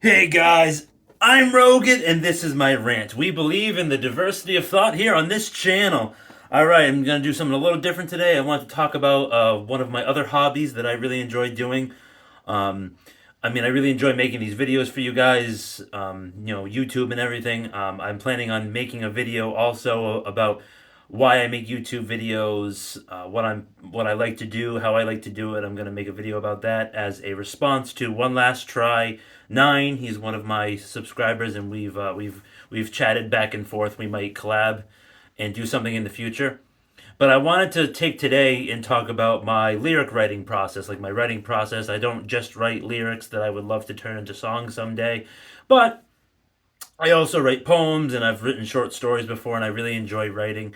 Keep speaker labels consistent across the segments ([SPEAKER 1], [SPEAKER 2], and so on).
[SPEAKER 1] Hey guys, I'm Rogan, and this is my rant. We believe in the diversity of thought here on this channel. Alright, I'm gonna do something a little different today. I want to talk about one of my other hobbies that I really enjoy doing. Um, I really enjoy making these videos for you guys, YouTube and everything. I'm planning on making a video also about why I make YouTube videos, what I like to do, how I like to do it. I'm gonna make a video about that as a response to One Last Try 9. He's one of my subscribers, and we've chatted back and forth. We might collab and do something in the future. But I wanted to take today and talk about my lyric writing process, like my writing process. I don't just write lyrics that I would love to turn into songs someday, but I also write poems and I've written short stories before, and I really enjoy writing.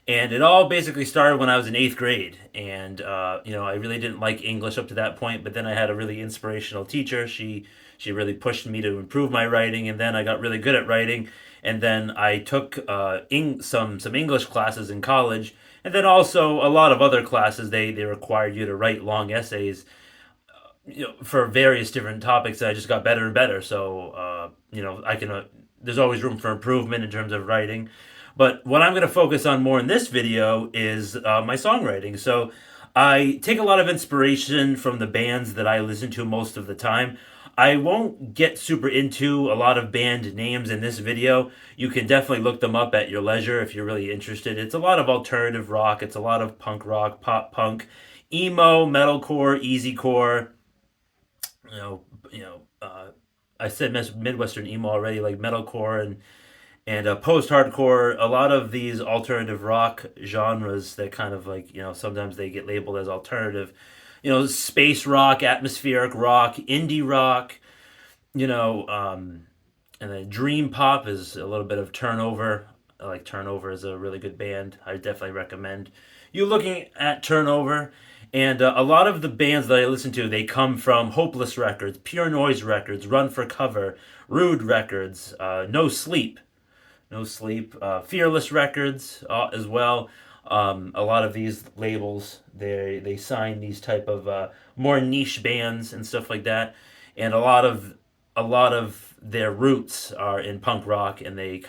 [SPEAKER 1] And it all basically started when I was in eighth grade. And, I really didn't like English up to that point, but then I had a really inspirational teacher. She really pushed me to improve my writing, and then I got really good at writing. And then I took some English classes in college, and then also a lot of other classes. They required you to write long essays, for various different topics. And I just got better and better. So, I can. There's always room for improvement in terms of writing. But what I'm going to focus on more in this video is my songwriting. So I take a lot of inspiration from the bands that I listen to most of the time. I won't get super into a lot of band names in this video. You can definitely look them up at your leisure if you're really interested. It's a lot of alternative rock, it's a lot of punk rock, pop punk, emo, metalcore, easycore, you know, you know, I said Midwestern emo already, like metalcore and post-hardcore. A lot of these alternative rock genres that kind of like sometimes they get labeled as alternative. Space rock, atmospheric rock, indie rock. And then dream pop is a little bit of Turnover. I like Turnover is a really good band. I definitely recommend you looking at Turnover. And a lot of the bands that I listen to, they come from Hopeless Records, Pure Noise Records, Run for Cover, Rude Records, No Sleep, Fearless Records as well. A lot of these labels, they sign these type of more niche bands and stuff like that, and a lot of their roots are in punk rock, and they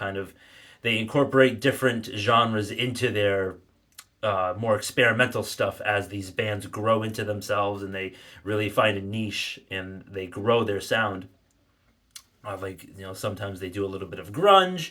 [SPEAKER 1] incorporate different genres into their more experimental stuff as these bands grow into themselves, and they really find a niche and they grow their sound. Sometimes they do a little bit of grunge,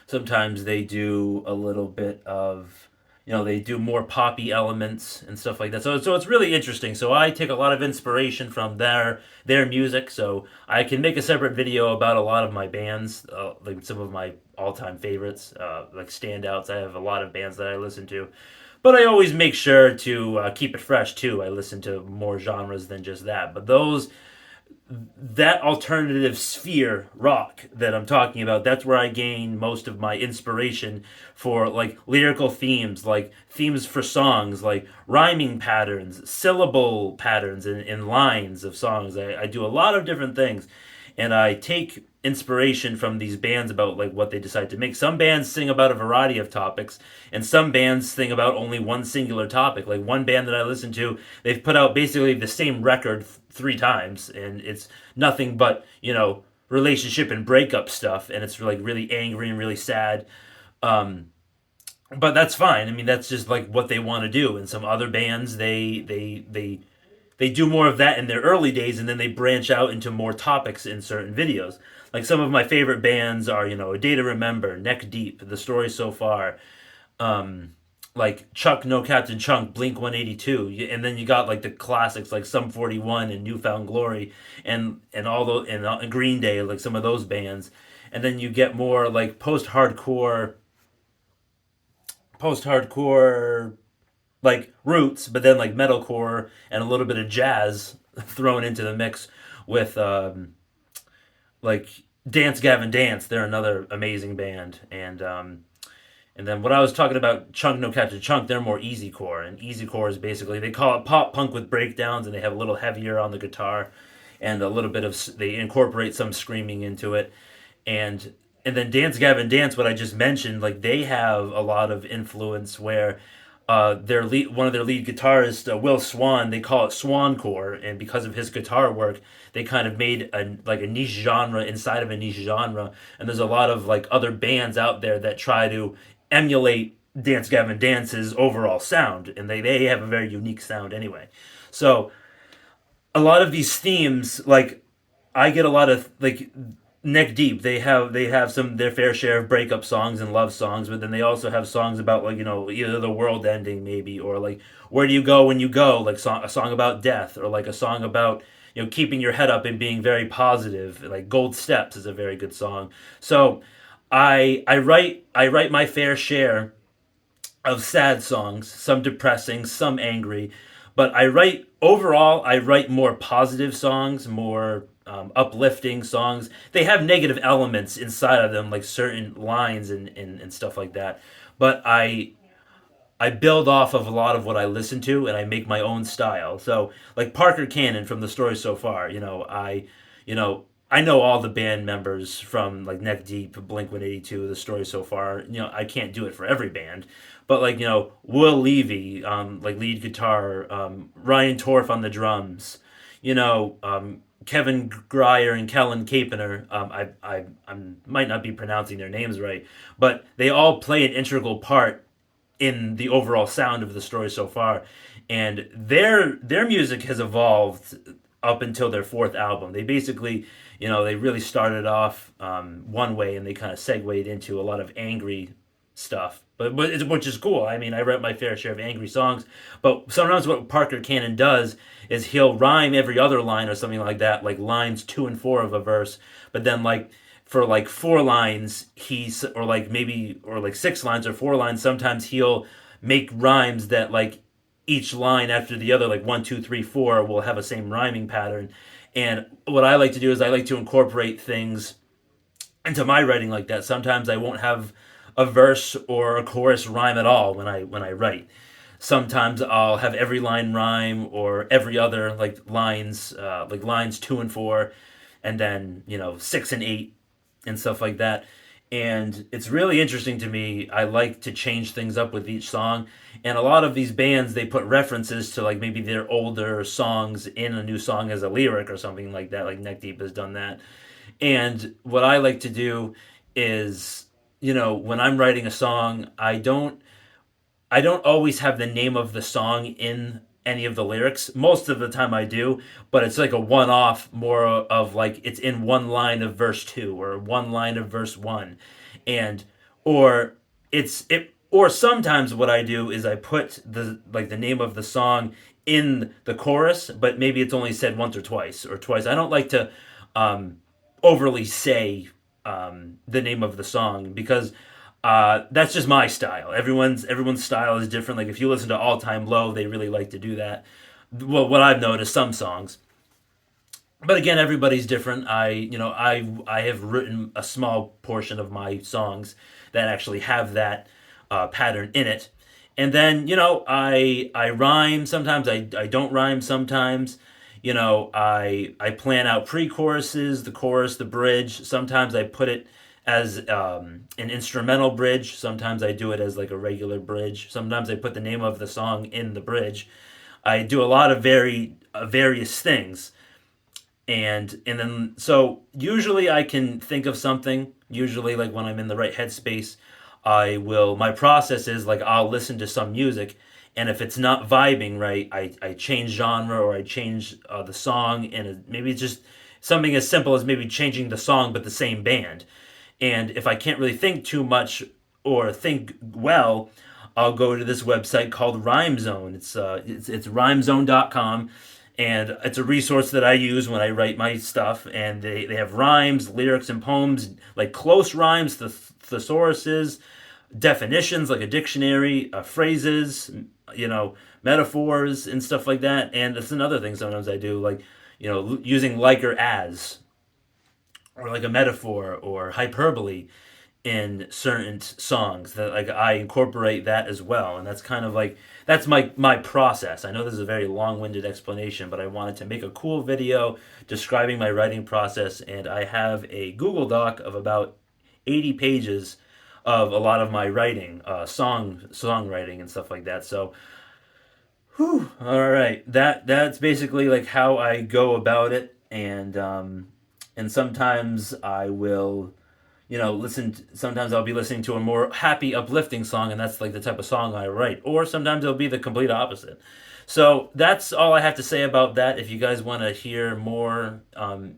[SPEAKER 1] sometimes they do a little bit of, they do more poppy elements and stuff like that. So it's really interesting. So I take a lot of inspiration from their music. So I can make a separate video about a lot of my bands, like some of my all time favorites, like standouts. I have a lot of bands that I listen to, but I always make sure to keep it fresh too. I listen to more genres than just that. But that alternative sphere rock that I'm talking about, that's where I gain most of my inspiration for like lyrical themes, like themes for songs, like rhyming patterns, syllable patterns in lines of songs. I do a lot of different things, and I take inspiration from these bands about like what they decide to make. Some bands sing about a variety of topics, and some bands sing about only one singular topic. Like one band that I listen to, they've put out basically the same record three times, and it's nothing but relationship and breakup stuff, and it's like really angry and really sad. Um, but that's fine. I mean, that's just like what they want to do. And some other bands, they do more of that in their early days, and then they branch out into more topics in certain videos. Like some of my favorite bands are, A Day to Remember, Neck Deep, The Story So Far, um, like Chuck, No Captain Chunk, Blink 182, and then you got like the classics like Sum 41 and Newfound Glory, and all those, and Green Day, like some of those bands. And then you get more like post hardcore like roots, but then like metalcore and a little bit of jazz thrown into the mix with like Dance Gavin Dance. They're another amazing band, and then what I was talking about, Chunk No Captain Chunk, they're more easycore, and easycore is basically they call it pop punk with breakdowns, and they have a little heavier on the guitar, and a little bit of they incorporate some screaming into it, and then Dance Gavin Dance, what I just mentioned, like they have a lot of influence where one of their lead guitarists, Will Swan, they call it Swancore, and because of his guitar work, they kind of made a niche genre inside of a niche genre. And there's a lot of like other bands out there that try to emulate Dance Gavin Dance's overall sound, and they have a very unique sound anyway. So a lot of these themes, like I get a lot of like neck deep. They have some their fair share of breakup songs and love songs, but then they also have songs about like either the world ending maybe, or like where do you go when you go, like a song about death, or like a song about keeping your head up and being very positive. Like Gold Steps is a very good song. So I write my fair share of sad songs, some depressing, some angry. But I write more positive songs, more uplifting songs. They have negative elements inside of them, like certain lines and stuff like that. But I build off of a lot of what I listen to, and I make my own style. So like Parker Cannon from the story so far, you know I know all the band members from like Neck Deep, Blink 182, the story so far. I can't do it for every band, but like Will Levy, like lead guitar, Ryan Torf on the drums, Kevin Grier and Kellen Capener. I might not be pronouncing their names right, but they all play an integral part in the overall sound of the story so far. And their music has evolved up until their fourth album. They basically, they really started off one way, and they kind of segued into a lot of angry stuff. Which is cool. I mean, I write my fair share of angry songs, but sometimes what Parker Cannon does is he'll rhyme every other line or something like that, like lines 2 and 4 of a verse. But then like for like 4 lines, or like maybe or like 6 lines or 4 lines, sometimes he'll make rhymes that like each line after the other, like 1, 2, 3, 4, will have a same rhyming pattern. And what I like to do is I like to incorporate things into my writing like that. Sometimes I won't have a verse or a chorus rhyme at all when I write. Sometimes I'll have every line rhyme, or every other like lines 2 and 4, and then 6 and 8 and stuff like that. And it's really interesting to me. I like to change things up with each song. And a lot of these bands, they put references to like maybe their older songs in a new song as a lyric or something like that. Like Neck Deep has done that. And what I like to do is, when I'm writing a song, I don't always have the name of the song in any of the lyrics. Most of the time I do, but it's like a one off, more of like it's in one line of verse 2 or one line of verse 1. And or or sometimes what I do is I put the name of the song in the chorus, but maybe it's only said once or twice or twice. I don't like to um overly say the name of the song, because that's just my style. Everyone's style is different. Like if you listen to All Time Low, they really like to do that. Well, what I've noticed, some songs, but again, everybody's different. I have written a small portion of my songs that actually have that pattern in it, and then I rhyme sometimes. I don't rhyme sometimes. I plan out pre-choruses, the chorus, the bridge. Sometimes I put it as an instrumental bridge. Sometimes I do it as like a regular bridge. Sometimes I put the name of the song in the bridge. I do a lot of various things, and then so usually I can think of something. Usually, like when I'm in the right headspace, I will. My process is like I'll listen to some music, and if it's not vibing right, I change genre, or I change the song, and maybe it's just something as simple as maybe changing the song but the same band. And if I can't really think too much or think well, I'll go to this website called Rhyme Zone. It's rhymezone.com, and it's a resource that I use when I write my stuff. And they have rhymes, lyrics, and poems, like close rhymes, thesauruses, definitions like a dictionary, phrases, metaphors and stuff like that. And it's another thing sometimes I do, like using like or as, or like a metaphor or hyperbole in certain songs, that like I incorporate that as well. And that's kind of like that's my process. I know this is a very long-winded explanation, but I wanted to make a cool video describing my writing process, and I have a Google Doc of about 80 pages of a lot of my writing, songwriting and stuff like that. So, whew, all right, that's basically like how I go about it, and sometimes I will, sometimes I'll be listening to a more happy, uplifting song, and that's like the type of song I write. Or sometimes it'll be the complete opposite. So that's all I have to say about that. If you guys want to hear more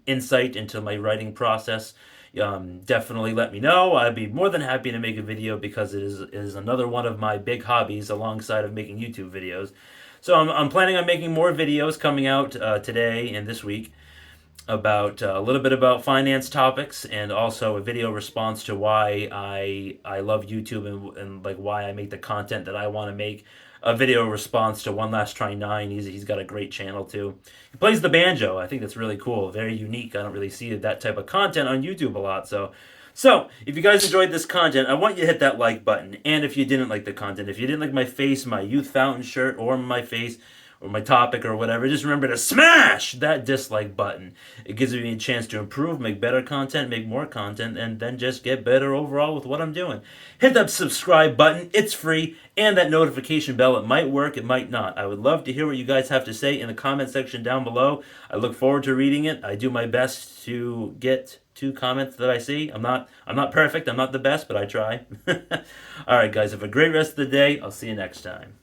[SPEAKER 1] insight into my writing process, definitely let me know. I'd be more than happy to make a video because it is another one of my big hobbies alongside of making YouTube videos. So I'm planning on making more videos coming out today and this week about a little bit about finance topics, and also a video response to why I love YouTube, and like why I make the content that I want to make. A video response to One Last Try 9. He's got a great channel too. He plays the banjo. I think that's really cool. Very unique. I don't really see that type of content on YouTube a lot. So if you guys enjoyed this content, I want you to hit that like button. And if you didn't like the content, if you didn't like my face, my Youth Fountain shirt, or my face, or my topic, or whatever, just remember to smash that dislike button. It gives me a chance to improve, make better content, make more content, and then just get better overall with what I'm doing. Hit that subscribe button. It's free. And that notification bell. It might work, it might not. I would love to hear what you guys have to say in the comment section down below. I look forward to reading it. I do my best to get to comments that I see. I'm not perfect. I'm not the best, but I try. All right, guys, have a great rest of the day. I'll see you next time.